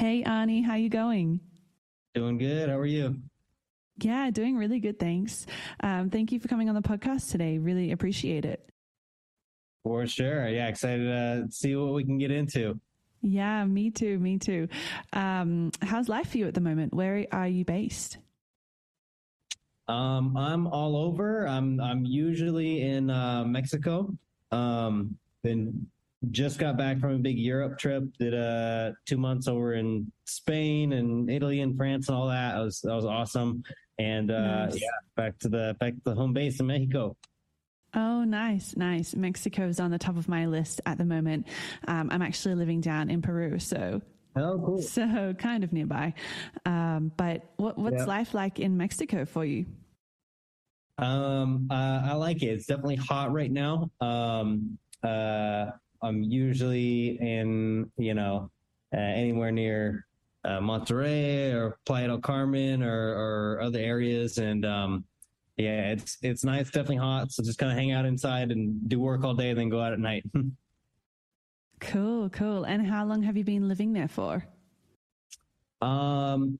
Hey, Arnie, how you going? Doing good. How are you? Yeah, doing really good, thanks. Thank you for coming on the podcast today. Really appreciate it. For sure. Yeah, excited to see what we can get into. Yeah, me too, me too. How's life for you at the moment? Where are you based? I'm all over. I'm usually in Mexico. Been just got back from a big Europe trip. Did 2 months over in Spain and Italy and France and all that. That was awesome. And yeah, Nice. back to the home base in Mexico. Oh, nice, nice. Mexico's on the top of my list at the moment. I'm actually living down in Peru, so Oh, cool. so kind of nearby. But what's Yeah. life like in Mexico for you? I like it. It's definitely hot right now. I'm usually in, anywhere near Monterrey or Playa del Carmen or other areas, and yeah, it's nice. Definitely hot, so just kind of hang out inside and do work all day, and then go out at night. Cool, cool. And how long have you been living there for? Um,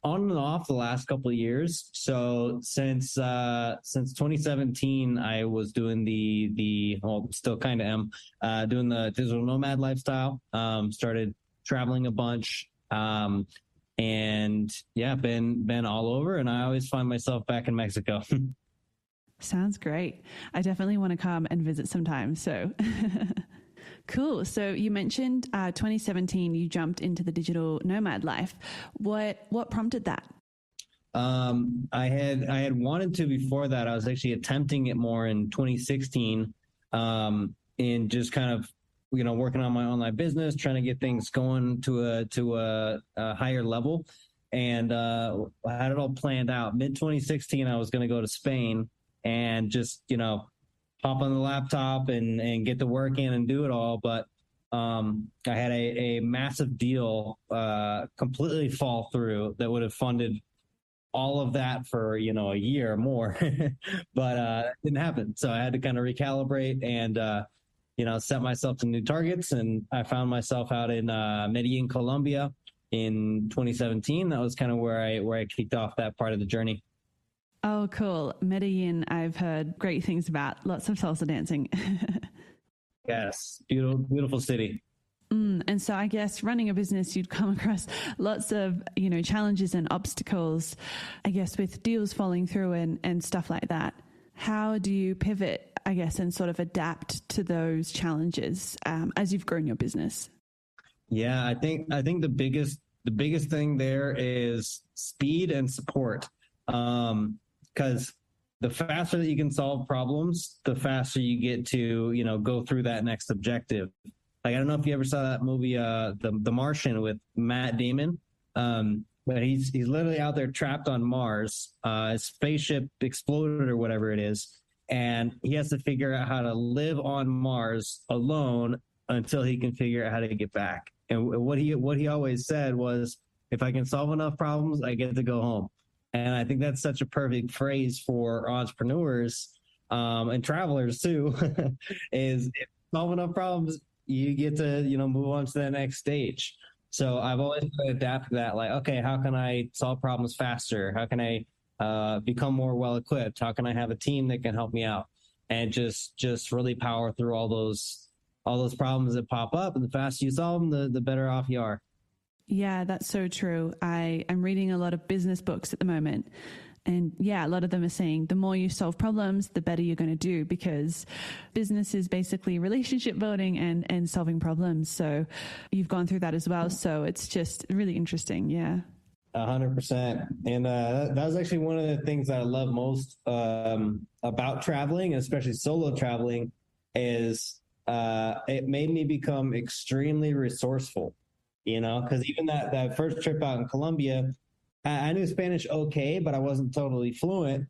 on and off the last couple of years. So since 2017, I was doing the well, still kind of am doing the digital nomad lifestyle. Started traveling a bunch, and yeah, been all over. And I always find myself back in Mexico. Sounds great. I definitely want to come and visit sometime. So cool. So you mentioned 2017, you jumped into the digital nomad life. What prompted that? I had wanted to before that. I was actually attempting it more in 2016, in just kind of working on my online business, trying to get things going to a higher level, and I had it all planned out. Mid 2016, I was going to go to Spain and just hop on the laptop and get to work in and do it all. But I had a massive deal completely fall through that would have funded all of that for a year or more, but it didn't happen. So I had to kind of recalibrate and set myself some new targets. And I found myself out in Medellin, Colombia, in 2017. That was kind of where I kicked off that part of the journey. Oh, cool. Medellin, I've heard great things about. Lots of salsa dancing. Yes, beautiful city. And so I guess running a business, you'd come across lots of, challenges and obstacles, I guess, with deals falling through and stuff like that. How do you pivot, I guess, and sort of adapt to those challenges as you've grown your business? Yeah, I think the biggest thing there is speed and support. Because the faster that you can solve problems, the faster you get to, go through that next objective. Like, I don't know if you ever saw that movie, the Martian with Matt Damon. But he's literally out there trapped on Mars. His spaceship exploded or whatever it is, and he has to figure out how to live on Mars alone until he can figure out how to get back. And what he always said was, if I can solve enough problems, I get to go home. And I think that's such a perfect phrase for entrepreneurs and travelers too, is if you solve enough problems, you get to, move on to the next stage. So I've always adapted that, like, okay, how can I solve problems faster? How can I become more well equipped? How can I have a team that can help me out? And just really power through all those problems that pop up. And the faster you solve them, the better off you are. Yeah, that's so true. I'm reading a lot of business books at the moment. And yeah, a lot of them are saying the more you solve problems, the better you're going to do, because business is basically relationship building and solving problems. So you've gone through that as well. So it's just really interesting. Yeah. 100%. And that was actually one of the things that I love most about traveling, especially solo traveling, is it made me become extremely resourceful, because even that first trip out in Colombia, I knew Spanish okay, but I wasn't totally fluent.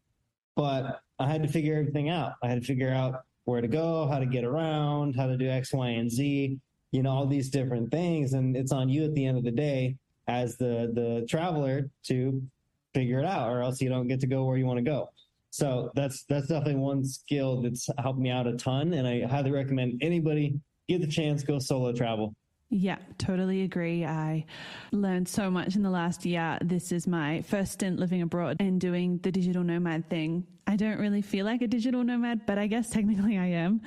But I had to figure everything out. I had to figure out where to go, how to get around, how to do X, Y, and Z, all these different things. And it's on you at the end of the day as the traveler to figure it out, or else you don't get to go where you want to go. So that's definitely one skill that's helped me out a ton. And I highly recommend anybody get the chance, go solo travel. Yeah, totally agree. I learned so much in the last year. This is my first stint living abroad and doing the digital nomad thing. I don't really feel like a digital nomad, but I guess technically I am.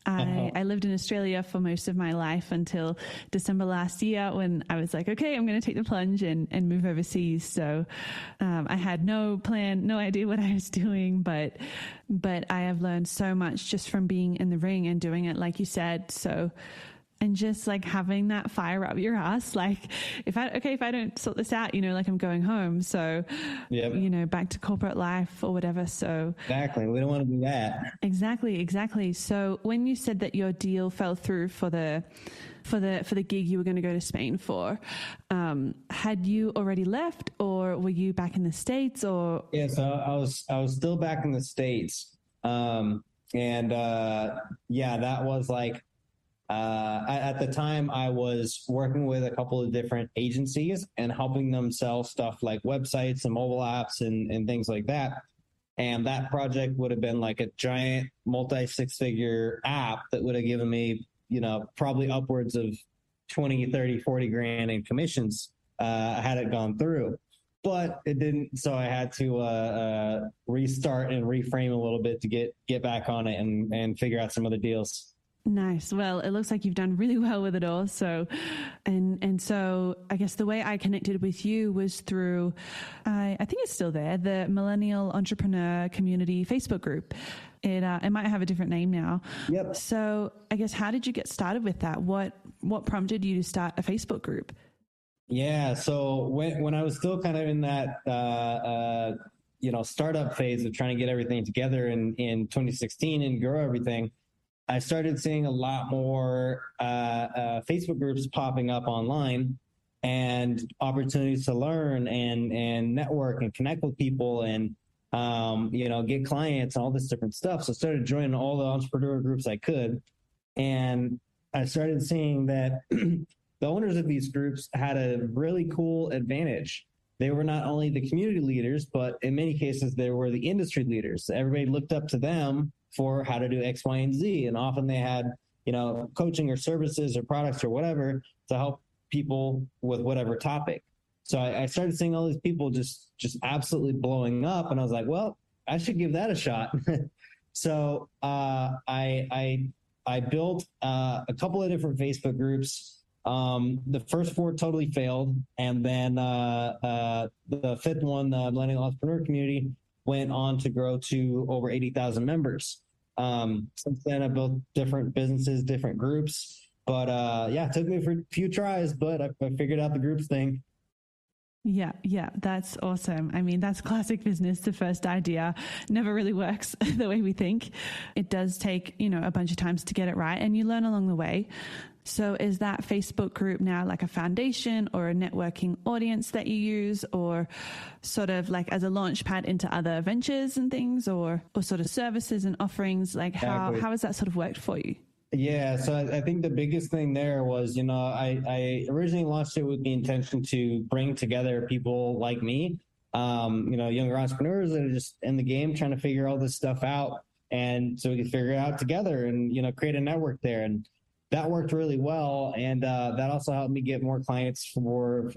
I lived in Australia for most of my life until December last year when I was like, okay, I'm going to take the plunge and move overseas. So I had no plan, no idea what I was doing, but I have learned so much just from being in the ring and doing it, like you said. So, and just like having that fire up your ass, like if I don't sort this out, like I'm going home. So, Yep. Back to corporate life or whatever. So Exactly. We don't want to do that. Exactly. So when you said that your deal fell through for the gig you were going to go to Spain for, had you already left or were you back in the States or? Yeah. So I was still back in the States. That was like, at the time I was working with a couple of different agencies and helping them sell stuff like websites and mobile apps and things like that. And that project would have been like a giant multi-six-figure app that would have given me, probably upwards of 20, 30, 40 grand in commissions, had it gone through. But it didn't, so I had to restart and reframe a little bit to get back on it and figure out some other deals. Nice. Well, it looks like you've done really well with it all. So, and so I guess the way I connected with you was through, I think it's still there, the Millennial Entrepreneur Community Facebook group. It might have a different name now. Yep. So I guess, how did you get started with that? What prompted you to start a Facebook group? Yeah. So when I was still kind of in that, startup phase of trying to get everything together in 2016 and grow everything, I started seeing a lot more Facebook groups popping up online and opportunities to learn and network and connect with people and, get clients and all this different stuff. So I started joining all the entrepreneur groups I could. And I started seeing that the owners of these groups had a really cool advantage. They were not only the community leaders, but in many cases, they were the industry leaders. Everybody looked up to them for how to do X, Y, and Z. And often they had, coaching or services or products or whatever to help people with whatever topic. So I started seeing all these people just absolutely blowing up. And I was like, well, I should give that a shot. So I built a couple of different Facebook groups. The first 4 totally failed. And then the 5th one, the Millennial Entrepreneur Community, went on to grow to over 80,000 members. Since then, I built different businesses, different groups. But it took me for a few tries, but I figured out the groups thing. Yeah, that's awesome. I mean, that's classic business. The first idea never really works the way we think. It does take, a bunch of times to get it right, and you learn along the way. So is that Facebook group now like a foundation or a networking audience that you use, or sort of like as a launch pad into other ventures and things, or sort of services and offerings? Like how has that sort of worked for you? Yeah, so I think the biggest thing there was, I originally launched it with the intention to bring together people like me, younger entrepreneurs that are just in the game trying to figure all this stuff out. And so we could figure it out together and, create a network there. And that worked really well. And that also helped me get more clients for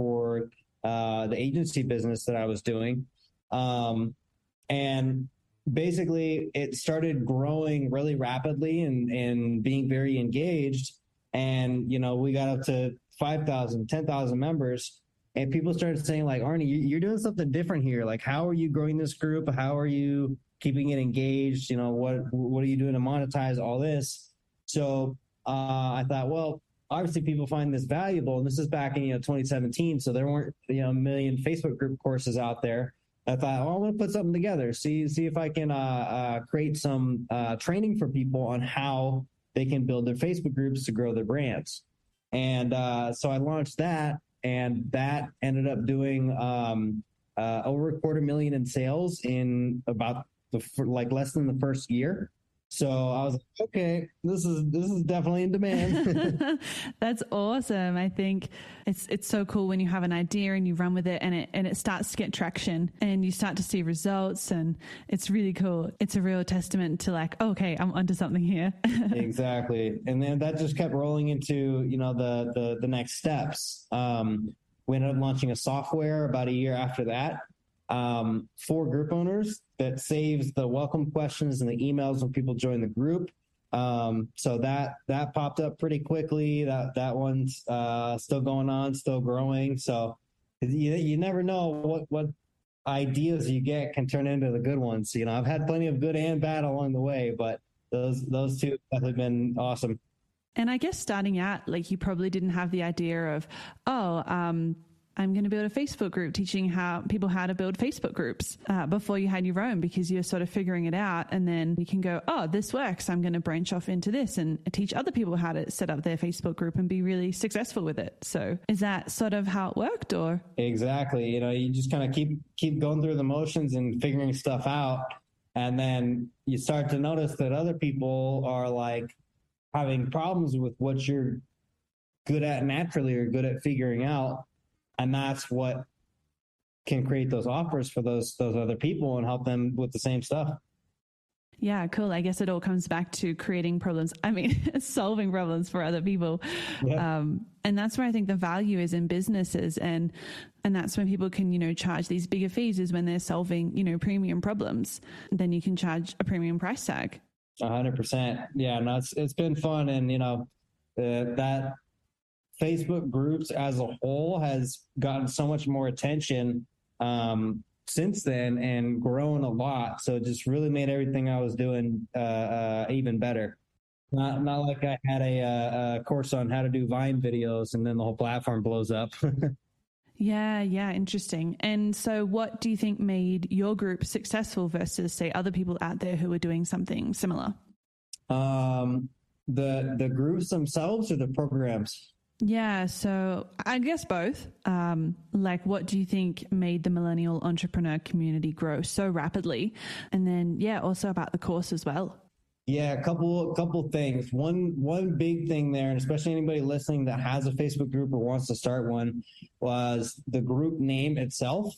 the agency business that I was doing. And basically it started growing really rapidly and being very engaged. And, we got up to 5,000, 10,000 members, and people started saying like, Arne, you're doing something different here. Like, how are you growing this group? How are you keeping it engaged? What are you doing to monetize all this? So I thought, well, obviously people find this valuable, and this is back in 2017, so there weren't a million Facebook group courses out there. I thought, well, I want to put something together, see if I can create some training for people on how they can build their Facebook groups to grow their brands. And so I launched that, and that ended up doing over $250,000 in sales in about less than the first year. So I was like, okay, this is definitely in demand. That's awesome. I think it's so cool when you have an idea and you run with it, and it starts to get traction and you start to see results, and it's really cool. It's a real testament to like, okay, I'm onto something here. Exactly. And then that just kept rolling into, the next steps. We ended up launching a software about a year after that, for group owners that saves the welcome questions and the emails when people join the group. So that popped up pretty quickly. That one's still going on, still growing. So you never know what ideas you get can turn into the good ones. I've had plenty of good and bad along the way, but those two have been awesome. And I guess starting out, like you probably didn't have the idea of, I'm going to build a Facebook group teaching people how to build Facebook groups before you had your own, because you're sort of figuring it out. And then you can go, oh, this works. I'm going to branch off into this and teach other people how to set up their Facebook group and be really successful with it. So is that sort of how it worked, or? Exactly. You just kind of keep going through the motions and figuring stuff out. And then you start to notice that other people are like having problems with what you're good at naturally or good at figuring out. And that's what can create those offers for those other people and help them with the same stuff. Yeah, cool. I guess it all comes back to creating problems. I mean, solving problems for other people. Yeah. And that's where I think the value is in businesses. And that's when people can, charge these bigger fees, is when they're solving, premium problems. Then you can charge a premium price tag. 100%. Yeah, no, it's been fun. And, that Facebook groups as a whole has gotten so much more attention since then and grown a lot. So it just really made everything I was doing even better. Not like I had a course on how to do Vine videos and then the whole platform blows up. Yeah, interesting. And so what do you think made your group successful versus, say, other people out there who are doing something similar? The groups themselves or the programs? Yeah, so I guess both. Like, what do you think made the millennial entrepreneur community grow so rapidly? And then, also about the course as well. Yeah, a couple things. One big thing there, and especially anybody listening that has a Facebook group or wants to start one, was the group name itself.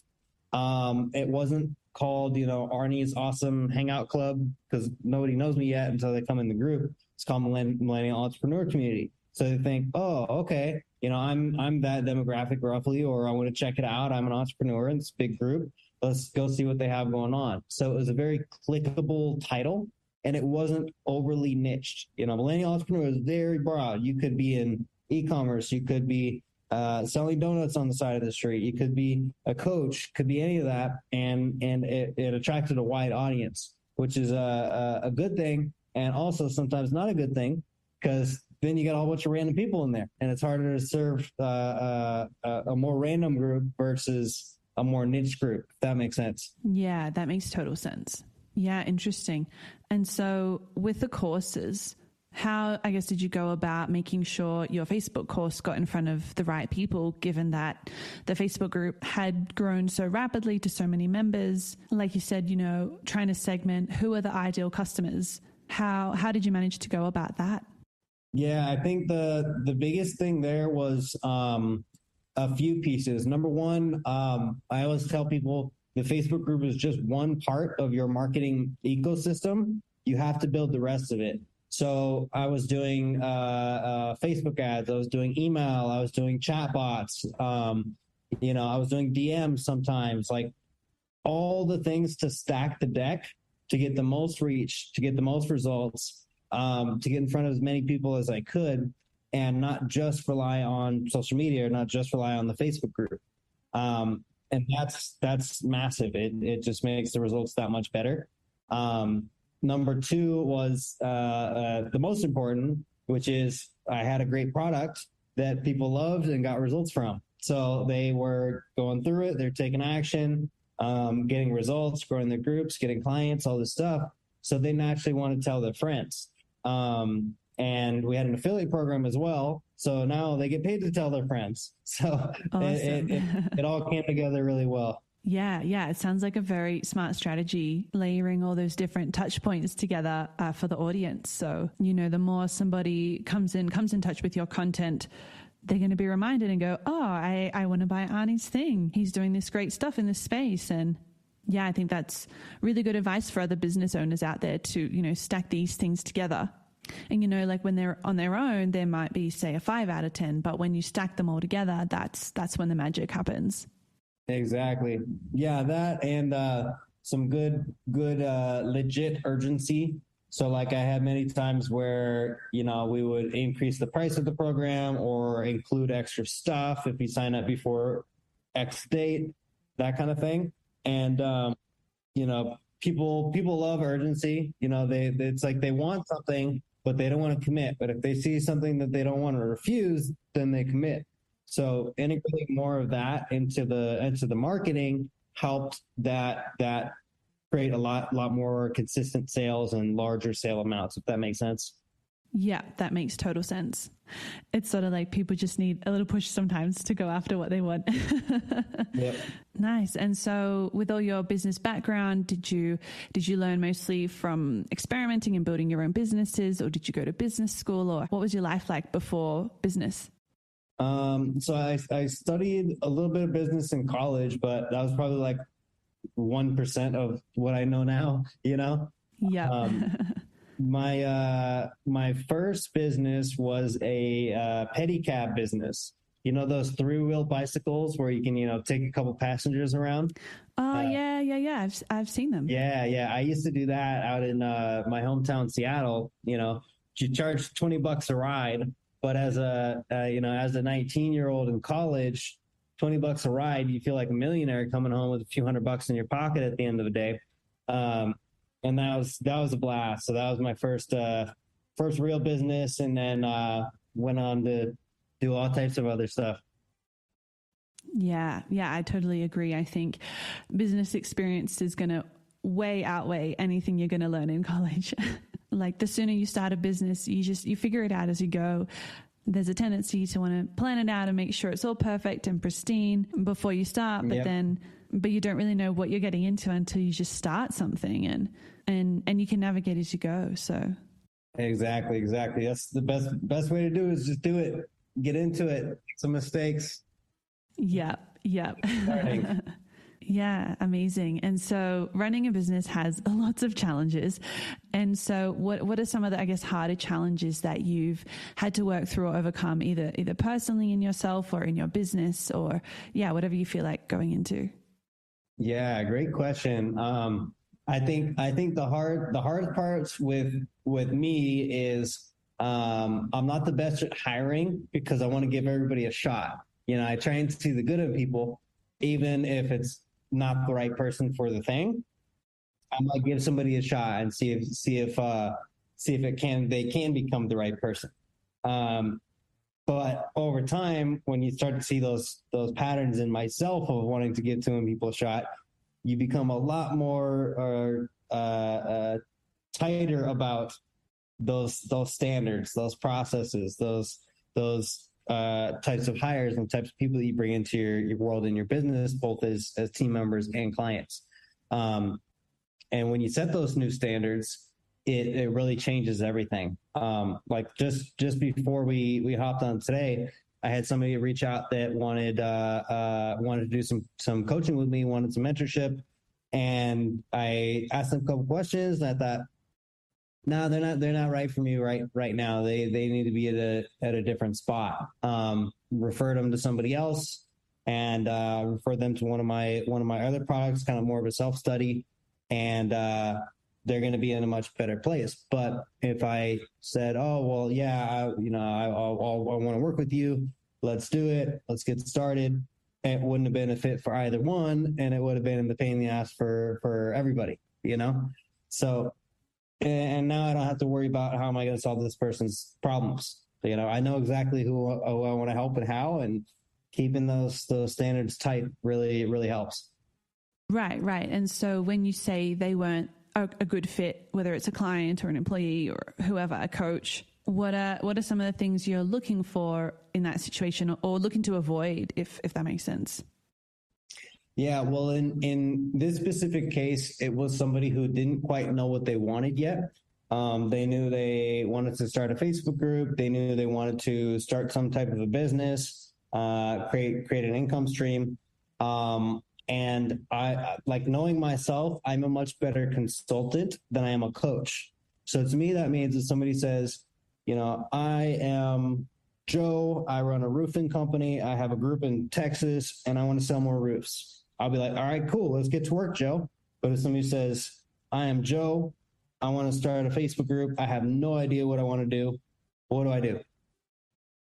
It wasn't called, Arnie's Awesome Hangout Club, because nobody knows me yet until they come in the group. It's called Millennial Entrepreneur Community. So they think, oh, okay, I'm that demographic roughly, or I want to check it out. I'm an entrepreneur in this big group. Let's go see what they have going on. So it was a very clickable title, and it wasn't overly niched. Millennial Entrepreneur is very broad. You could be in e-commerce. You could be selling donuts on the side of the street. You could be a coach, could be any of that. And it attracted a wide audience, which is a good thing. And also sometimes not a good thing, because then you got a whole bunch of random people in there, and it's harder to serve a more random group versus a more niche group, if that makes sense. Yeah, that makes total sense. Yeah, interesting. And so with the courses, how, I guess, did you go about making sure your Facebook course got in front of the right people, given that the Facebook group had grown so rapidly to so many members? Like you said, trying to segment who are the ideal customers. How did you manage to go about that? Yeah, I think the biggest thing there was a few pieces. Number one, I always tell people the Facebook group is just one part of your marketing ecosystem. You have to build the rest of it. So I was doing Facebook ads, I was doing email, I was doing chat bots, I was doing DMs sometimes, like all the things to stack the deck to get the most reach, to get the most results, to get in front of as many people as I could, and not just rely on social media, or not just rely on the Facebook group. And that's massive. It just makes the results that much better. Number two was the most important, which is I had a great product that people loved and got results from. So they were going through it, they're taking action, getting results, growing their groups, getting clients, all this stuff. So they naturally want to tell their friends. And we had an affiliate program as well. So now they get paid to tell their friends. So awesome. it all came together really well. Yeah. It sounds like a very smart strategy, layering all those different touch points together for the audience. So, the more somebody comes in touch with your content, they're going to be reminded and go, oh, I want to buy Arnie's thing. He's doing this great stuff in this space. And yeah, I think that's really good advice for other business owners out there to, stack these things together. And, like when they're on their own, there might be, say, a 5 out of 10. But when you stack them all together, that's when the magic happens. Exactly. Yeah, that and some good legit urgency. So like I had many times where, we would increase the price of the program or include extra stuff if you sign up before X date, that kind of thing. And, people love urgency. It's like they want something, but they don't want to commit. But if they see something that they don't want to refuse, then they commit. So integrating more of that into the marketing helped that create a lot more consistent sales and larger sale amounts, if that makes sense. Yeah, that makes total sense. It's sort of like people just need a little push sometimes to go after what they want. Yep. Nice. And so with all your business background, did you learn mostly from experimenting and building your own businesses, or did you go to business school, or what was your life like before business? So I studied a little bit of business in college, but that was probably like 1% of what I know now, Yeah. My first business was a pedicab business. Those 3-wheel bicycles where you can, take a couple passengers around. Oh, yeah. I've seen them. Yeah. I used to do that out in my hometown, Seattle. You charge $20 a ride. But as a 19-year-old in college, $20 a ride, you feel like a millionaire coming home with a few $100 in your pocket at the end of the day. And that was a blast. So that was my first real business, and then went on to do all types of other stuff. Yeah, I totally agree. I think business experience is going to way outweigh anything you're going to learn in college. Like the sooner you start a business, you figure it out as you go. There's a tendency to want to plan it out and make sure it's all perfect and pristine before you start, but you don't really know what you're getting into until you just start something, and you can navigate as you go. So exactly. That's the best way to do it, is just do it. Get into it. Make some mistakes. Yeah. Yeah, amazing. And so running a business has lots of challenges. And so what are some of the, I guess, harder challenges that you've had to work through or overcome, either personally in yourself or in your business, or whatever you feel like going into? Yeah, great question. I think the hardest parts with me is I'm not the best at hiring, because I want to give everybody a shot. I try and see the good in people, even if it's not the right person for the thing. I might give somebody a shot and see if they can become the right person. But over time, when you start to see those patterns in myself of wanting to give two people a shot, you become a lot more tighter about those standards, those processes, those types of hires and types of people that you bring into your world and your business, both as team members and clients. And when you set those new standards, it really changes everything. Like just before we hopped on today, I had somebody reach out that wanted to do some coaching with me, wanted some mentorship, and I asked them a couple questions, and I thought, no, they're not right for me right now. They need to be at a different spot. Referred them to somebody else, and referred them to one of my other products, kind of more of a self-study, and they're going to be in a much better place. But if I said, oh, well, yeah, I want to work with you, let's do it, let's get started, it wouldn't have been a fit for either one, and it would have been the pain in the ass for everybody, So, and now I don't have to worry about how am I going to solve this person's problems. I know exactly who I want to help and how, and keeping those standards tight really, really helps. Right. And so when you say they weren't a good fit, whether it's a client or an employee or whoever, a coach, what are some of the things you're looking for in that situation, or looking to avoid, if that makes sense? Yeah, well, in this specific case, it was somebody who didn't quite know what they wanted yet. They knew they wanted to start a Facebook group. They knew they wanted to start some type of a business, create an income stream. And I like knowing myself, I'm a much better consultant than I am a coach. So to me, that means if somebody says, I am Joe, I run a roofing company, I have a group in Texas, and I want to sell more roofs. I'll be like, all right, cool, let's get to work, Joe. But if somebody says, I am Joe, I want to start a Facebook group, I have no idea what I want to do, what do I do?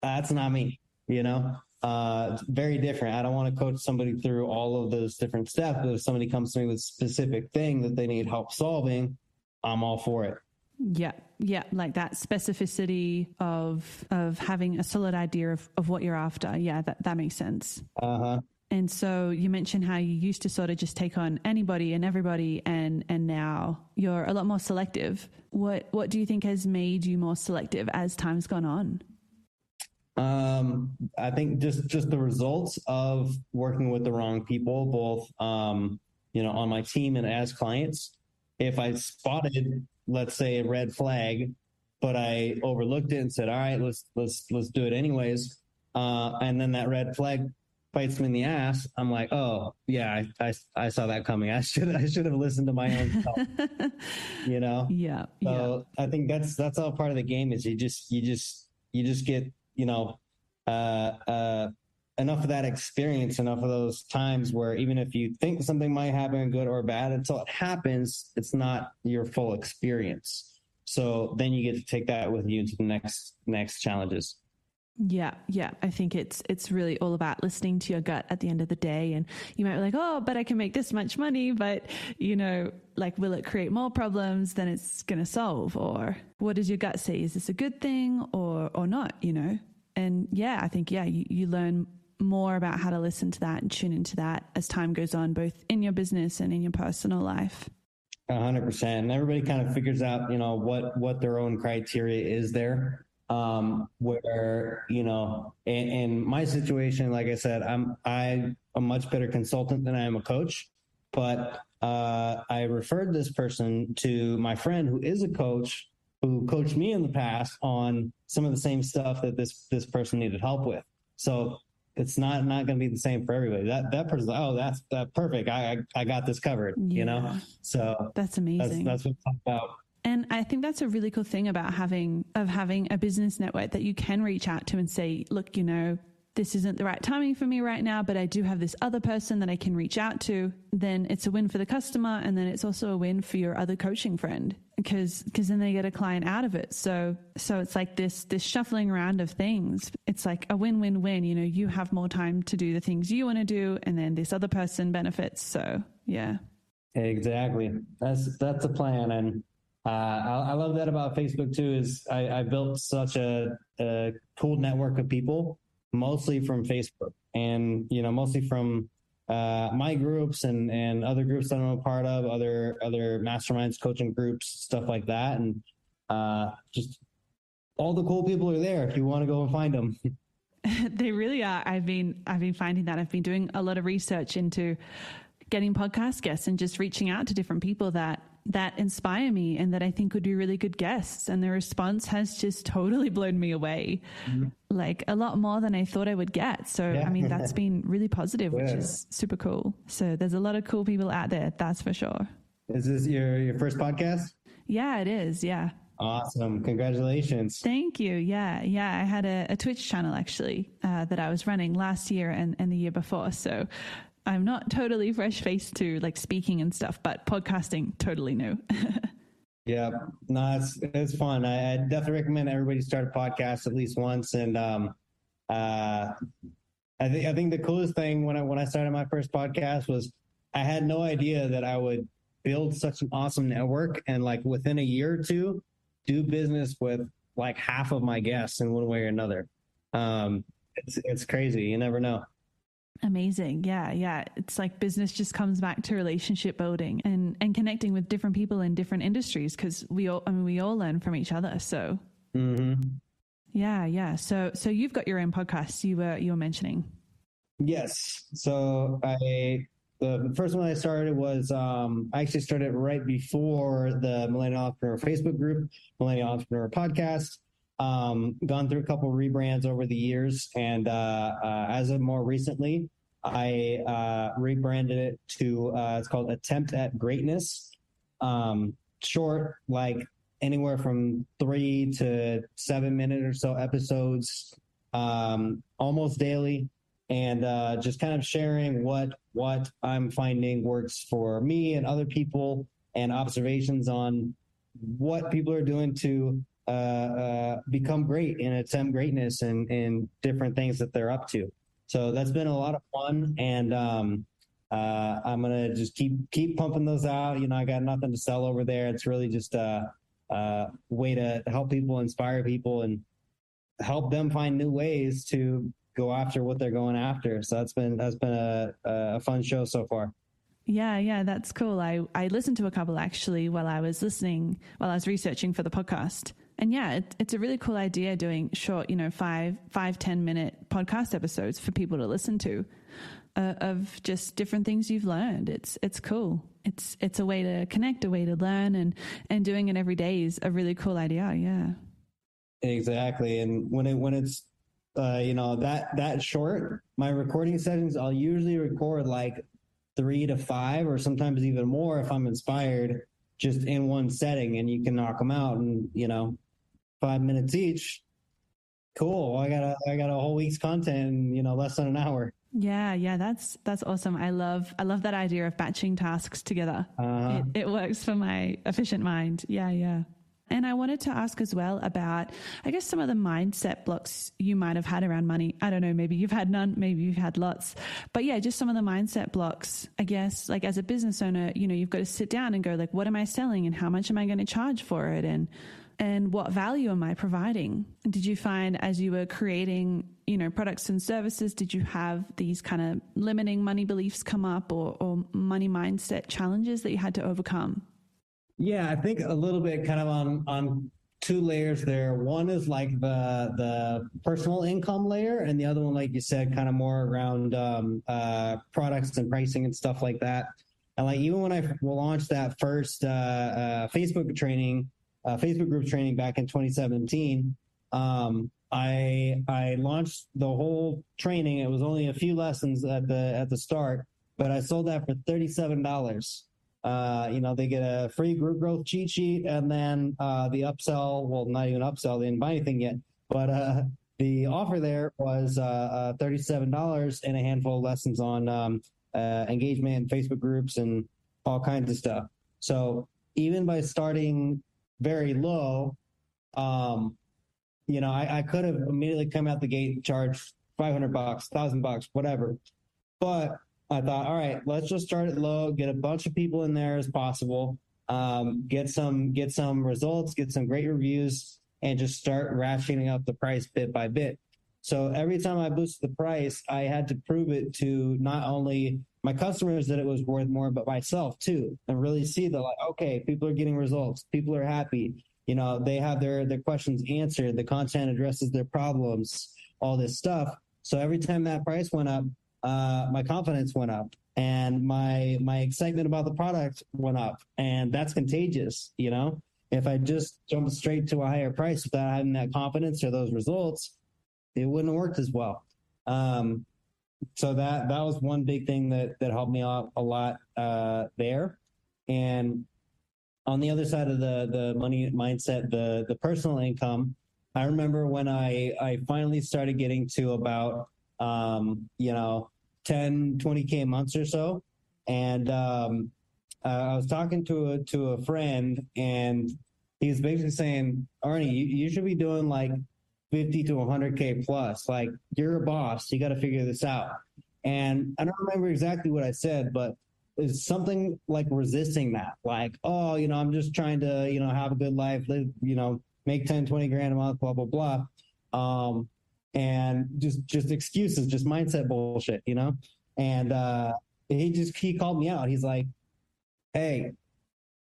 That's not me, It's very different. I don't want to coach somebody through all of those different steps. But if somebody comes to me with a specific thing that they need help solving, I'm all for it. Yeah. Yeah. Like that specificity of having a solid idea of what you're after. Yeah. That makes sense. Uh-huh. And so you mentioned how you used to sort of just take on anybody and everybody, and now you're a lot more selective. What do you think has made you more selective as time's gone on? I think just the results of working with the wrong people, both on my team and as clients. If I spotted, let's say, a red flag, but I overlooked it and said, all right, let's do it anyways. And then that red flag bites me in the ass. I'm like, oh yeah, I saw that coming. I should have listened to my own self. Yeah. So I think that's all part of the game. Is you just get enough of that experience, enough of those times where even if you think something might happen, good or bad, until it happens, it's not your full experience. So then you get to take that with you into the next challenges. Yeah. I think it's really all about listening to your gut at the end of the day. And you might be like, oh, but I can make this much money, but will it create more problems than it's going to solve? Or what does your gut say? Is this a good thing or not? And yeah, I think, you learn more about how to listen to that and tune into that as time goes on, both in your business and in your personal life. 100%. And everybody kind of figures out, what their own criteria is there. Where, in my situation, like I said, I'm a much better consultant than I am a coach, but I referred this person to my friend who is a coach, who coached me in the past on some of the same stuff that this person needed help with. So it's not going to be the same for everybody. That person's like, oh, that's perfect. I got this covered, So that's amazing. That's what it's about. And I think that's a really cool thing about having a business network that you can reach out to and say, look, this isn't the right timing for me right now, but I do have this other person that I can reach out to. Then it's a win for the customer. And then it's also a win for your other coaching friend because then they get a client out of it. So it's like this shuffling around of things. It's like a win-win-win. You have more time to do the things you want to do, and then this other person benefits. So yeah. Exactly. That's the plan. And I love that about Facebook too, is I built such a cool network of people, mostly from Facebook and, mostly from my groups and other groups that I'm a part of, other masterminds, coaching groups, stuff like that. And just all the cool people are there if you want to go and find them. They really are. I've been finding that. I've been doing a lot of research into getting podcast guests and just reaching out to different people that inspire me and that I think would be really good guests. And the response has just totally blown me away, like a lot more than I thought I would get. So, yeah. I mean, that's been really positive, which is super cool. So there's a lot of cool people out there. That's for sure. Is this your first podcast? Yeah, it is. Yeah. Awesome. Congratulations. Thank you. Yeah. I had a Twitch channel actually that I was running last year and the year before. So I'm not totally fresh-faced to like speaking and stuff, but podcasting, totally new. Yeah, no, it's fun. I definitely recommend everybody start a podcast at least once. And I think the coolest thing when I started my first podcast was I had no idea that I would build such an awesome network and like within a year or two do business with like half of my guests in one way or another. It's crazy. You never know. Amazing. Yeah. It's like business just comes back to relationship building and connecting with different people in different industries because we all learn from each other. So yeah. So you've got your own podcast you were mentioning. Yes. So I the first one I started was, I actually started right before the Millennial Entrepreneur Facebook group, Millennial Entrepreneur podcast. Gone through a couple of rebrands over the years. And as of more recently, I rebranded it to, it's called Attempt at Greatness. Short, like anywhere from 3 to 7 minute or so episodes, almost daily. And just kind of sharing what I'm finding works for me and other people, and observations on what people are doing to become great and attempt greatness and different things that they're up to. So that's been a lot of fun, and I'm gonna just keep pumping those out. You know, I got nothing to sell over there. It's really just a way to help people, inspire people, and help them find new ways to go after what they're going after. So that's been a fun show so far. Yeah, that's cool. I listened to a couple actually while I was researching for the podcast. And yeah, it's a really cool idea doing short, 5-10 minute podcast episodes for people to listen to, of just different things you've learned. It's cool. It's a way to connect, a way to learn, and doing it every day is a really cool idea. Yeah. Exactly. And when it's, that short, my recording settings, I'll usually record like 3 to 5 or sometimes even more if I'm inspired, just in one setting, and you can knock them out in 5 minutes each. Cool. I got a whole week's content in less than an hour. Yeah, that's awesome. I love that idea of batching tasks together. It works for my efficient mind. Yeah. And I wanted to ask as well about, I guess, some of the mindset blocks you might have had around money. I don't know, maybe you've had none, maybe you've had lots. But yeah, just some of the mindset blocks, I guess, like as a business owner, you've got to sit down and go like, what am I selling and how much am I going to charge for it? And what value am I providing? Did you find as you were creating, products and services, did you have these kind of limiting money beliefs come up, or money mindset challenges that you had to overcome? Yeah, I think a little bit kind of on 2 layers there. One is like the personal income layer, and the other one, like you said, kind of more around products and pricing and stuff like that. And like even when I launched that first Facebook group training back in 2017, I launched the whole training. It was only a few lessons at the start, but I sold that for $37. They get a free group growth cheat sheet, and then the upsell, well, not even upsell, they didn't buy anything yet, but the offer there was $37 and a handful of lessons on engagement and Facebook groups and all kinds of stuff. So even by starting very low, I could have immediately come out the gate and charged $500, $1,000, whatever. But I thought, all right, let's just start it low, get a bunch of people in there as possible, get some results, get some great reviews, and just start ratcheting up the price bit by bit. So every time I boosted the price, I had to prove it to not only my customers that it was worth more, but myself too, and really see that, like, okay, people are getting results, people are happy, they have their questions answered, the content addresses their problems, all this stuff. So every time that price went up, my confidence went up, and my excitement about the product went up, and that's contagious. If I just jumped straight to a higher price without having that confidence or those results, it wouldn't have worked as well. So that was one big thing that helped me out a lot there. And on the other side of the money mindset, the personal income, I remember when I finally started getting to about 10, 20K months or so. And I was talking to a friend, and he was basically saying, Arne, you should be doing like 50 to 100K plus. Like, you're a boss. You got to figure this out. And I don't remember exactly what I said, but it's something like resisting that. Like, oh, I'm just trying to, have a good life, live, make 10, 20 grand a month, blah, blah, blah. And just excuses, just mindset bullshit, And he called me out. He's like, hey,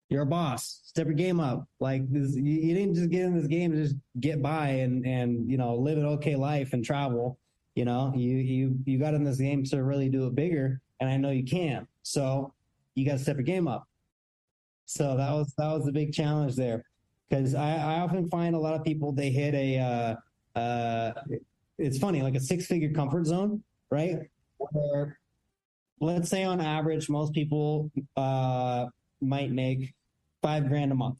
you're a boss. Step your game up. Like, this, you didn't just get in this game to just get by and live an okay life and travel. You got in this game to really do it bigger. and I know you can. So you got to step your game up. So that was the big challenge there, because I often find a lot of people, they hit it's funny, like a 6-figure comfort zone, right? Where, let's say on average, most people might make $5,000 a month,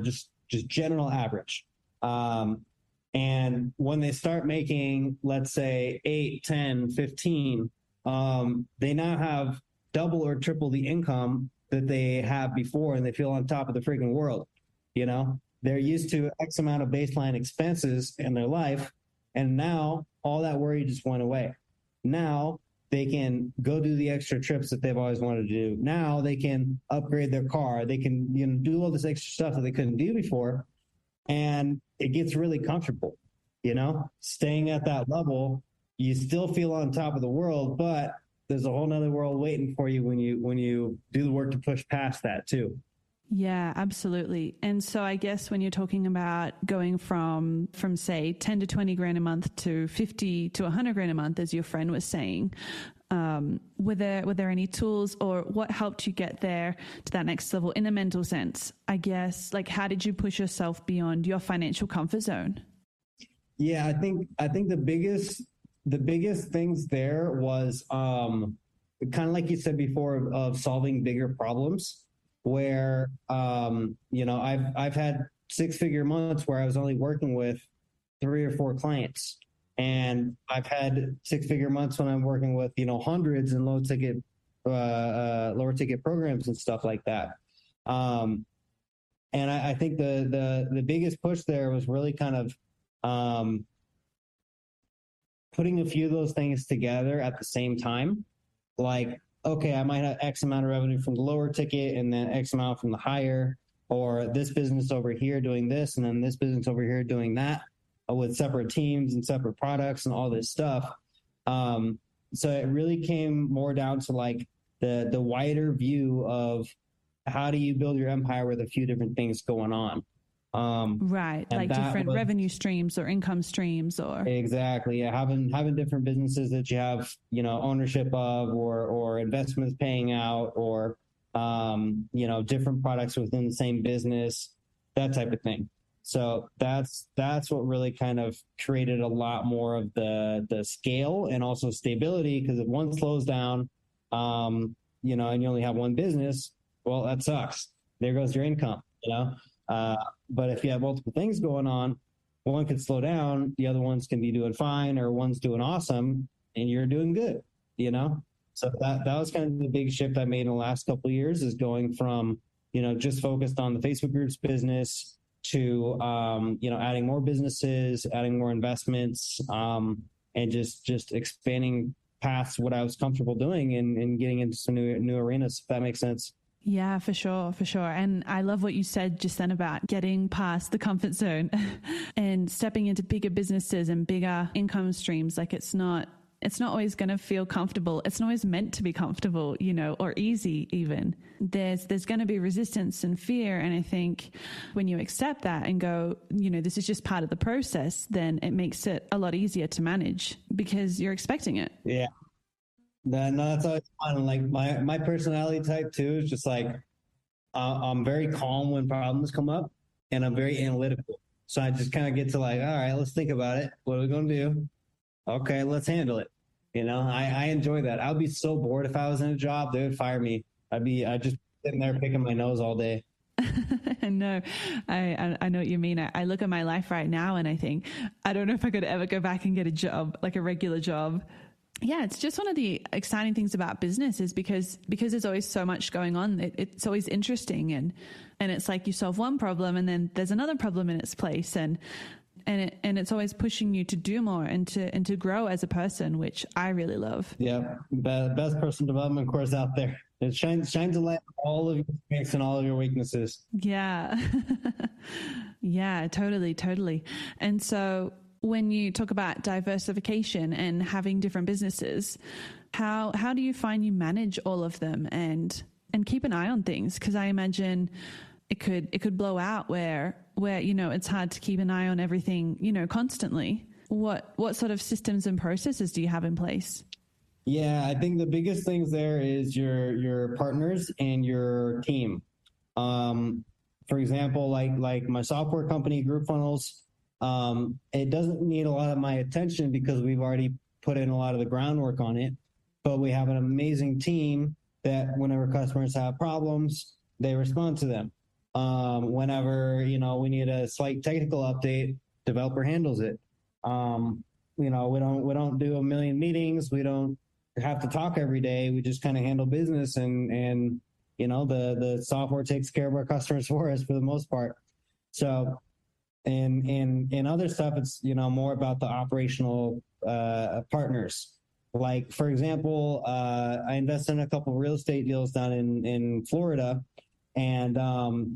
just general average. And when they start making, let's say 8, 10, 15, they now have double or triple the income that they have before, and they feel on top of the freaking world. You know, they're used to X amount of baseline expenses in their life, and now all that worry just went away. Now they can go do the extra trips that they've always wanted to do. Now they can upgrade their car. They can, you know, do all this extra stuff that they couldn't do before. And it gets really comfortable, you know, staying at that level. You still feel on top of the world, but there's a whole nother world waiting for you when you do the work to push past that too. Yeah, absolutely. And so I guess when you're talking about going from say 10 to 20 grand a month to 50 to 100 grand a month, as your friend was saying, were there any tools, or what helped you get there to that next level in a mental sense? I guess, like, how did you push yourself beyond your financial comfort zone? Yeah, I think the biggest things there was kind of like you said before, of solving bigger problems, where you know, I've had 6-figure months where I was only working with 3 or 4 clients, and I've had 6-figure months when I'm working with, you know, hundreds and lower ticket programs and stuff like that. And I think the biggest push there was really kind of putting a few of those things together at the same time. Like, okay, I might have X amount of revenue from the lower ticket and then X amount from the higher, or this business over here doing this, and then this business over here doing that, with separate teams and separate products and all this stuff. So it really came more down to like the wider view of how do you build your empire with a few different things going on. Right, like different revenue streams or income streams, or exactly, yeah, having different businesses that you have, you know, ownership of, or investments paying out, or you know, different products within the same business, that type of thing. So that's what really kind of created a lot more of the scale and also stability, because if one slows down, you know, and you only have one business, well, that sucks. There goes your income, you know. But if you have multiple things going on, one could slow down, the other ones can be doing fine, or one's doing awesome, and you're doing good, you know? So that was kind of the big shift I made in the last couple of years, is going from, you know, just focused on the Facebook groups business to, you know, adding more businesses, adding more investments, and just expanding past what I was comfortable doing and getting into some new arenas, if that makes sense. Yeah, for sure. And I love what you said just then about getting past the comfort zone and stepping into bigger businesses and bigger income streams. Like, it's not always going to feel comfortable. It's not always meant to be comfortable, you know, or easy even. There's going to be resistance and fear. And I think when you accept that and go, you know, this is just part of the process, then it makes it a lot easier to manage because you're expecting it. Yeah. No, that's always fun. Like my personality type too is just like, I'm very calm when problems come up, and I'm very analytical. So I just kind of get to like, all right, let's think about it. What are we going to do? Okay, let's handle it. You know, I enjoy that. I'd be so bored if I was in a job, they would fire me. I'd just sitting there picking my nose all day. No, I know what you mean. I look at my life right now and I think, I don't know if I could ever go back and get a job, like a regular job. Yeah, it's just one of the exciting things about business is because there's always so much going on. It's always interesting, and it's like you solve one problem and then there's another problem in its place, and it's always pushing you to do more and to grow as a person, which I really love. Yeah, best personal development course out there. It shines a light on all of your strengths and all of your weaknesses. Yeah, yeah, totally. And so, when you talk about diversification and having different businesses, how do you find you manage all of them and keep an eye on things? Because I imagine it could blow out where you know, it's hard to keep an eye on everything, you know, constantly. What sort of systems and processes do you have in place? Yeah, I think the biggest things there is your partners and your team. For example, like my software company, Group Funnels, it doesn't need a lot of my attention because we've already put in a lot of the groundwork on it. But we have an amazing team that whenever customers have problems, they respond to them. Whenever we need a slight technical update, developer handles it. We don't do a million meetings. We don't have to talk every day. We just kind of handle business, and the software takes care of our customers for us for the most part. So, and in other stuff, it's more about the operational partners. Like, for example, I invested in a couple of real estate deals down in Florida, and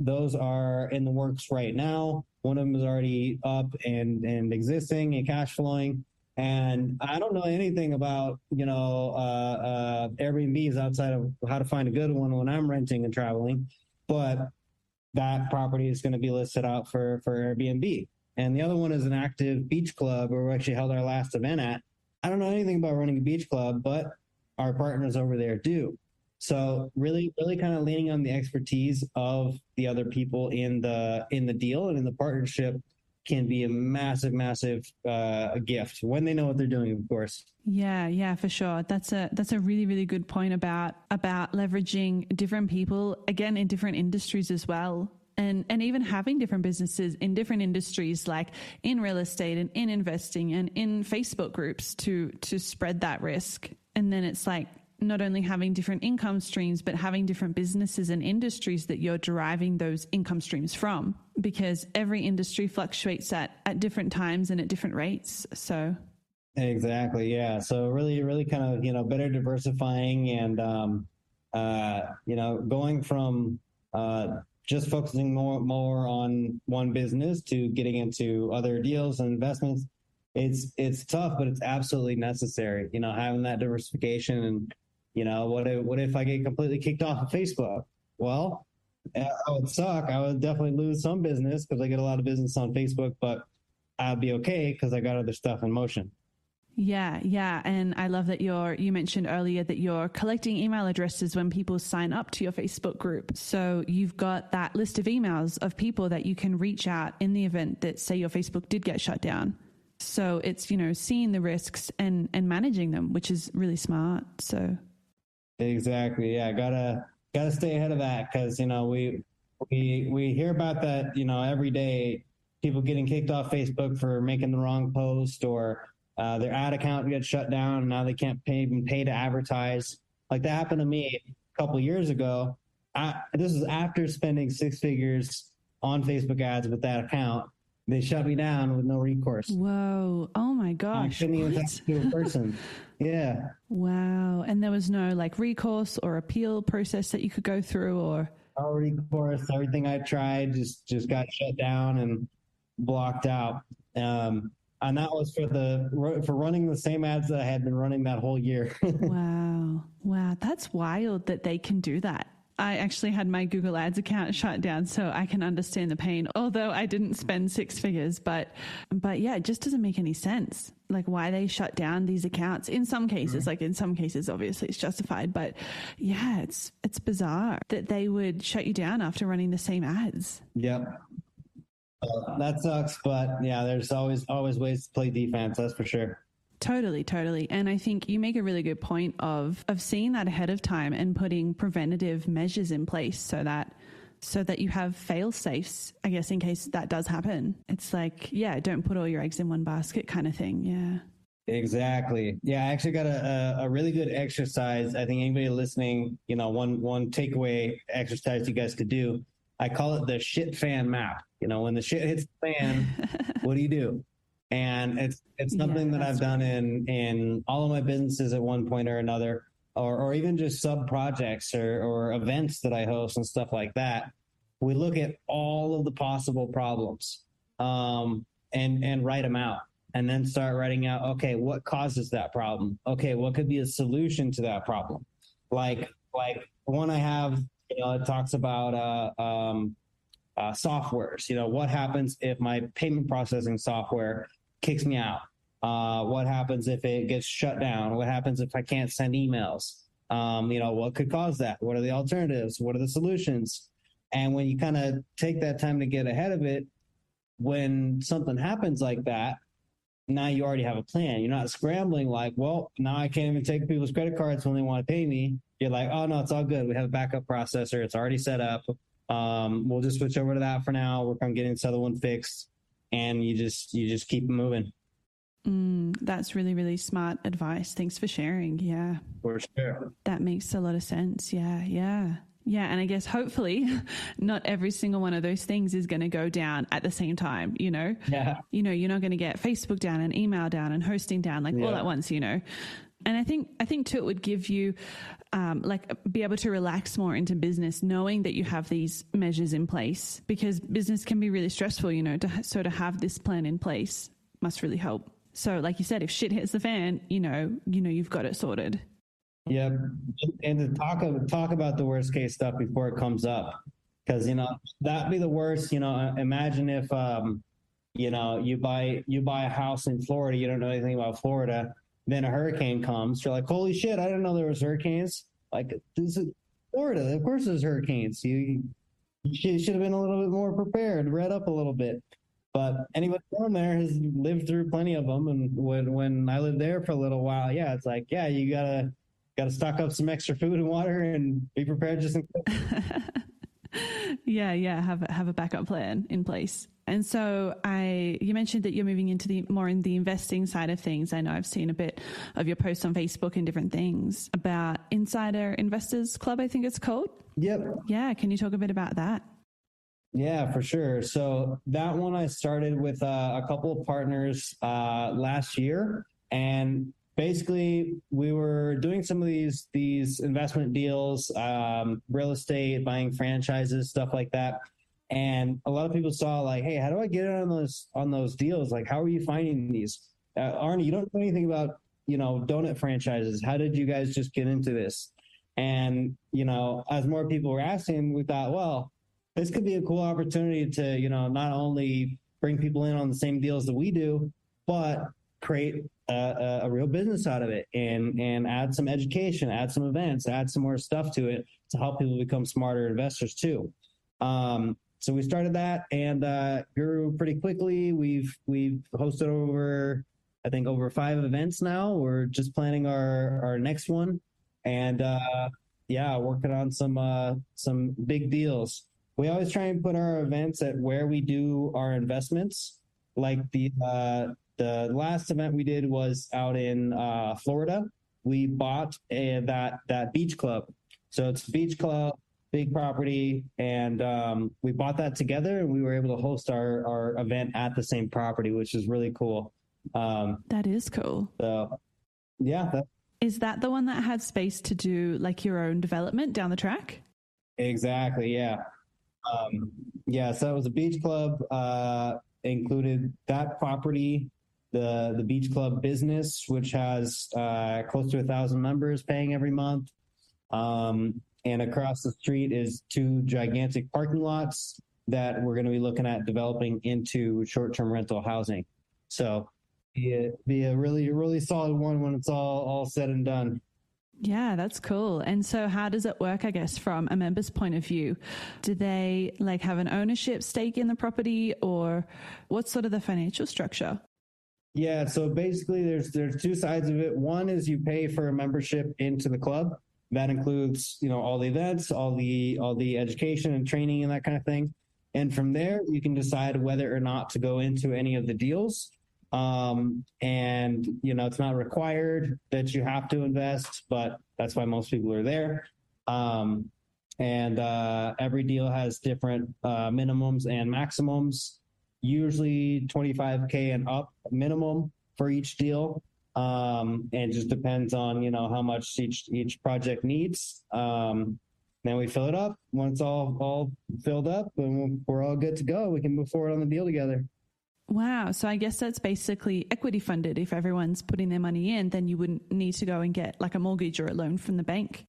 those are in the works right now. One of them is already up and existing and cash flowing. And I don't know anything about, Airbnbs outside of how to find a good one when I'm renting and traveling. But that property is going to be listed out for Airbnb. And the other one is an active beach club where we actually held our last event at. I don't know anything about running a beach club, but our partners over there do. So really, really kind of leaning on the expertise of the other people in the deal and in the partnership can be a massive, massive gift when they know what they're doing, of course. Yeah, for sure. That's a really, really good point about leveraging different people, again, in different industries as well. And even having different businesses in different industries, like in real estate and in investing and in Facebook groups to spread that risk. And then it's like not only having different income streams, but having different businesses and industries that you're deriving those income streams from, because every industry fluctuates at different times and at different rates. So exactly. Yeah. So really, really kind of, better diversifying and, going from, just focusing more on one business to getting into other deals and investments. It's tough, but it's absolutely necessary, having that diversification. And, what if I get completely kicked off of Facebook? Well, that would suck. I would definitely lose some business because I get a lot of business on Facebook, but I'd be okay because I got other stuff in motion. Yeah. And I love that you mentioned earlier that you're collecting email addresses when people sign up to your Facebook group. So you've got that list of emails of people that you can reach out in the event that, say, your Facebook did get shut down. So it's, seeing the risks and managing them, which is really smart. So exactly. Yeah. Gotta stay ahead of that. Cause we hear about that, every day, people getting kicked off Facebook for making the wrong post, or their ad account gets shut down and now they can't pay to advertise. Like that happened to me a couple of years ago. This is after spending six figures on Facebook ads with that account. They shut me down with no recourse. Whoa. Oh my gosh. I couldn't even talk to a person. Yeah. Wow. And there was no recourse or appeal process that you could go through, or? No recourse. Everything I tried just got shut down and blocked out. And that was for running the same ads that I had been running that whole year. Wow. That's wild that they can do that. I actually had my Google Ads account shut down, so I can understand the pain, although I didn't spend six figures, but yeah, it just doesn't make any sense. Like why they shut down these accounts in some cases, in some cases, obviously it's justified, but yeah, it's bizarre that they would shut you down after running the same ads. Yep. That sucks, but yeah, there's always ways to play defense. That's for sure. Totally. And I think you make a really good point of seeing that ahead of time and putting preventative measures in place so that you have fail safes, I guess, in case that does happen. It's like, yeah, don't put all your eggs in one basket kind of thing. Yeah. Exactly. Yeah, I actually got a really good exercise. I think anybody listening, one takeaway exercise you guys could do. I call it the shit fan map. When the shit hits the fan, what do you do? And it's something that I've done in all of my businesses at one point or another, or even just sub projects or events that I host and stuff like that. We look at all of the possible problems, and write them out, and then start writing out, okay, what causes that problem? Okay, what could be a solution to that problem? Like one I have, it talks about softwares. What happens if my payment processing software kicks me out? What happens if it gets shut down? What happens if I can't send emails? What could cause that? What are the alternatives? What are the solutions? And when you kind of take that time to get ahead of it, when something happens like that, now you already have a plan. You're not scrambling like, well, now I can't even take people's credit cards when they want to pay me. You're like, oh, no, it's all good. We have a backup processor. It's already set up. We'll just switch over to that for now. Work on getting this other one fixed. And you just keep moving. That's really, really smart advice. Thanks for sharing. Yeah. For sure. That makes a lot of sense. Yeah. Yeah, and I guess hopefully not every single one of those things is going to go down at the same time, Yeah. You're not going to get Facebook down and email down and hosting down all at once, And I think too, it would give you be able to relax more into business, knowing that you have these measures in place, because business can be really stressful, to have this plan in place must really help. So like you said, if shit hits the fan, you've got it sorted. Yeah, and to talk about the worst case stuff before it comes up, because that'd be the worst. Imagine if you buy a house in Florida, you don't know anything about Florida, then a hurricane comes, you're like, holy shit, I didn't know there was hurricanes. Like, this is Florida, of course there's hurricanes. You should have been a little bit more prepared, read up a little bit. But anybody from there has lived through plenty of them, and when I lived there for a little while, it's like, you gotta stock up some extra food and water and be prepared just in case. Yeah. Have a backup plan in place. And so you mentioned that you're moving into more in the investing side of things. I know I've seen a bit of your posts on Facebook and different things about Insider Investors Club, I think it's called. Yep. Yeah. Can you talk a bit about that? Yeah, for sure. So that one I started with a couple of partners last year, and basically we were doing some of these investment deals, real estate, buying franchises, stuff like that. And a lot of people saw like, hey, how do I get in on those deals? Like, how are you finding these? Arne, you don't know anything about, donut franchises. How did you guys just get into this? And, as more people were asking, we thought, well, this could be a cool opportunity to, not only bring people in on the same deals that we do, but create a real business out of it and add some education, add some events, add some more stuff to it to help people become smarter investors too. So we started that and grew pretty quickly. We've hosted over 5 events now. We're just planning our next one, and working on some big deals. We always try and put our events at where we do our investments. Like the last event we did was out in Florida. We bought that beach club. So it's a beach club, big property, and we bought that together, and we were able to host our event at the same property, which is really cool. That is cool. So, yeah. Is that the one that had space to do like your own development down the track? Exactly, yeah. So it was a beach club, included that property, the beach club business, which has close to 1,000 members paying every month. And across the street is 2 gigantic parking lots that we're going to be looking at developing into short-term rental housing. So be a really, really solid one when it's all said and done. Yeah, that's cool. And so how does it work, I guess, from a member's point of view? Do they have an ownership stake in the property, or what's sort of the financial structure? Yeah, so basically there's 2 sides of it. One is you pay for a membership into the club. That includes, all the events, all the education and training and that kind of thing. And from there, you can decide whether or not to go into any of the deals. It's not required that you have to invest, but that's why most people are there. Every deal has different minimums and maximums, usually 25K and up minimum for each deal. And just depends on, how much each project needs. Then we fill it up. Once all filled up and we're all good to go, we can move forward on the deal together. Wow. So I guess that's basically equity funded. If everyone's putting their money in, then you wouldn't need to go and get like a mortgage or a loan from the bank.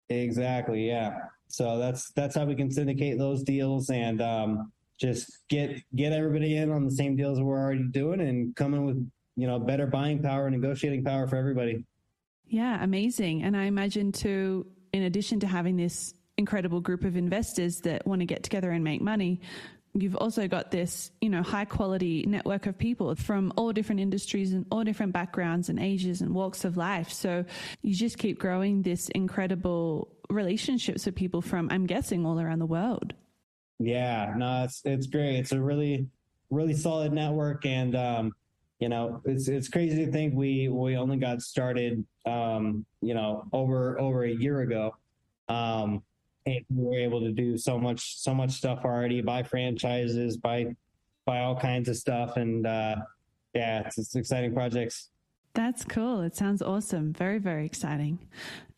Exactly. Yeah. So that's how we can syndicate those deals and just get everybody in on the same deals that we're already doing and come in with better buying power, negotiating power for everybody. Yeah, amazing. And I imagine too, in addition to having this incredible group of investors that want to get together and make money, you've also got this, high quality network of people from all different industries and all different backgrounds and ages and walks of life. So you just keep growing this incredible relationships with people from, I'm guessing, all around the world. Yeah, no, it's great. It's a really, really solid network. And, it's crazy to think we only got started, over a year ago. And we were able to do so much stuff already, buy franchises, buy all kinds of stuff. And, it's exciting projects. That's cool. It sounds awesome. Very, very exciting.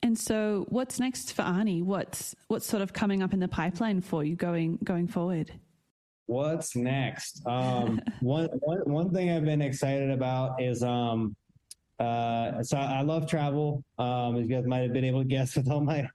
And so what's next for Arne? What's sort of coming up in the pipeline for you going forward? What's next? One thing I've been excited about is, so I love travel. As you guys might have been able to guess with all my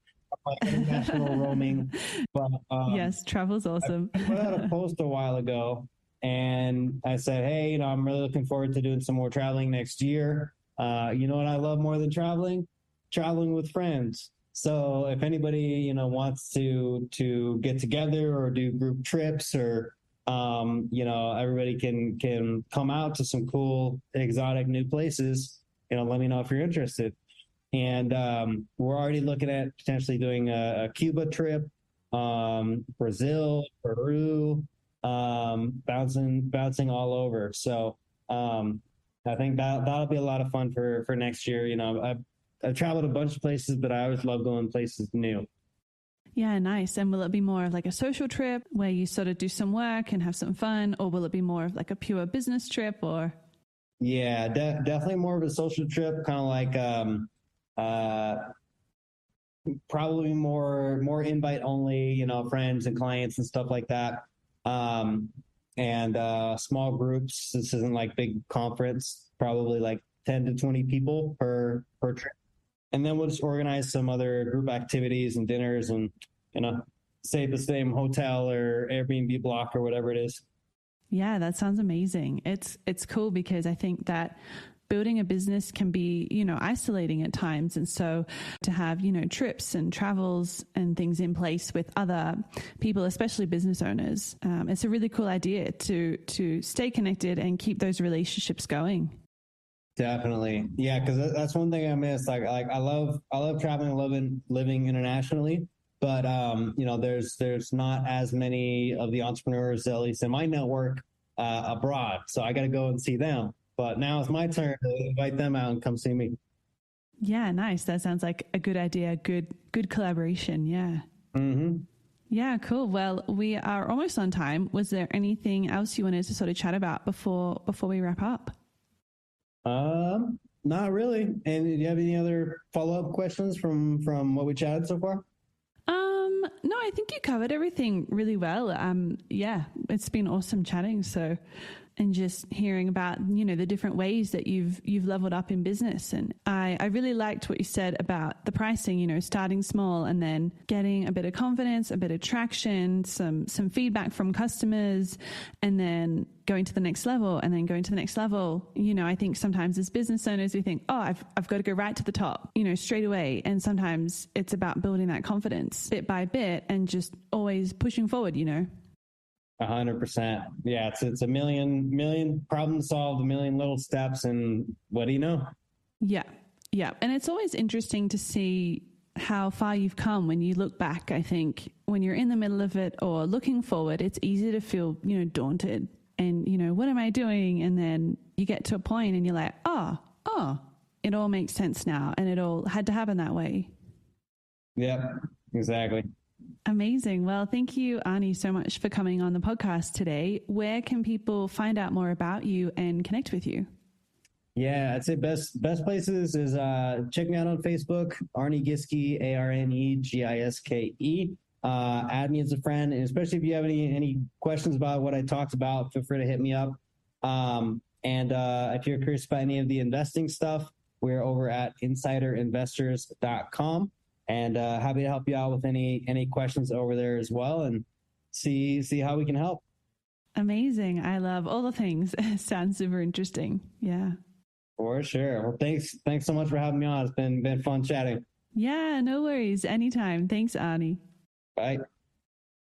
international roaming. But, yes, travel's awesome. I put out a post a while ago and I said, hey, I'm really looking forward to doing some more traveling next year. You know what I love more than traveling? Traveling with friends. So if anybody, wants to get together or do group trips or, everybody can come out to some cool, exotic new places, let me know if you're interested. And we're already looking at potentially doing a Cuba trip, Brazil, Peru, bouncing all over. So I think that'll be a lot of fun for next year. I've traveled a bunch of places, but I always love going places new. Yeah, nice. And will it be more of like a social trip where you sort of do some work and have some fun, or will it be more of like a pure business trip? Or yeah, definitely more of a social trip, kind of like probably more invite only, friends and clients and stuff like that. And small groups. This isn't like big conference, probably like 10 to 20 people per trip. And then we'll just organize some other group activities and dinners and, stay at the same hotel or Airbnb block or whatever it is. Yeah, that sounds amazing. It's cool because I think that building a business can be, isolating at times. And so to have, trips and travels and things in place with other people, especially business owners, it's a really cool idea to stay connected and keep those relationships going. Definitely. Yeah. Cause that's one thing I miss. Like I love traveling, living internationally, but, there's not as many of the entrepreneurs, at least in my network, abroad. So I got to go and see them. But now it's my turn to invite them out and come see me. Yeah, nice. That sounds like a good idea. Good collaboration. Yeah. Mm-hmm. Yeah, cool. Well, we are almost on time. Was there anything else you wanted to sort of chat about before we wrap up? Not really. And do you have any other follow-up questions from what we chatted so far? No, I think you covered everything really well. Yeah, it's been awesome chatting. So, and just hearing about, the different ways that you've leveled up in business. And I really liked what you said about the pricing, starting small and then getting a bit of confidence, a bit of traction, some feedback from customers, and then going to the next level and then going to the next level. I think sometimes as business owners, we think, oh, I've got to go right to the top, straight away. And sometimes it's about building that confidence bit by bit and just always pushing forward, 100%. Yeah, it's a million problems solved, a million little steps, and what do you know? Yeah. And it's always interesting to see how far you've come when you look back. I think when you're in the middle of it or looking forward, it's easy to feel, daunted and, what am I doing? And then you get to a point and you're like, oh, it all makes sense now. And it all had to happen that way. Yeah, exactly. Amazing. Well, thank you, Arne, so much for coming on the podcast today. Where can people find out more about you and connect with you? Yeah, I'd say best places is check me out on Facebook, Arne Giske, ARNEGISKE. Add me as a friend, and especially if you have any questions about what I talked about, feel free to hit me up. And if you're curious about any of the investing stuff, we're over at insiderinvestors.com. And happy to help you out with any questions over there as well, and see how we can help. Amazing. I love all the things. Sounds super interesting. Yeah. For sure. Well, thanks so much for having me on. It's been fun chatting. Yeah, no worries. Anytime. Thanks, Arnie. Bye.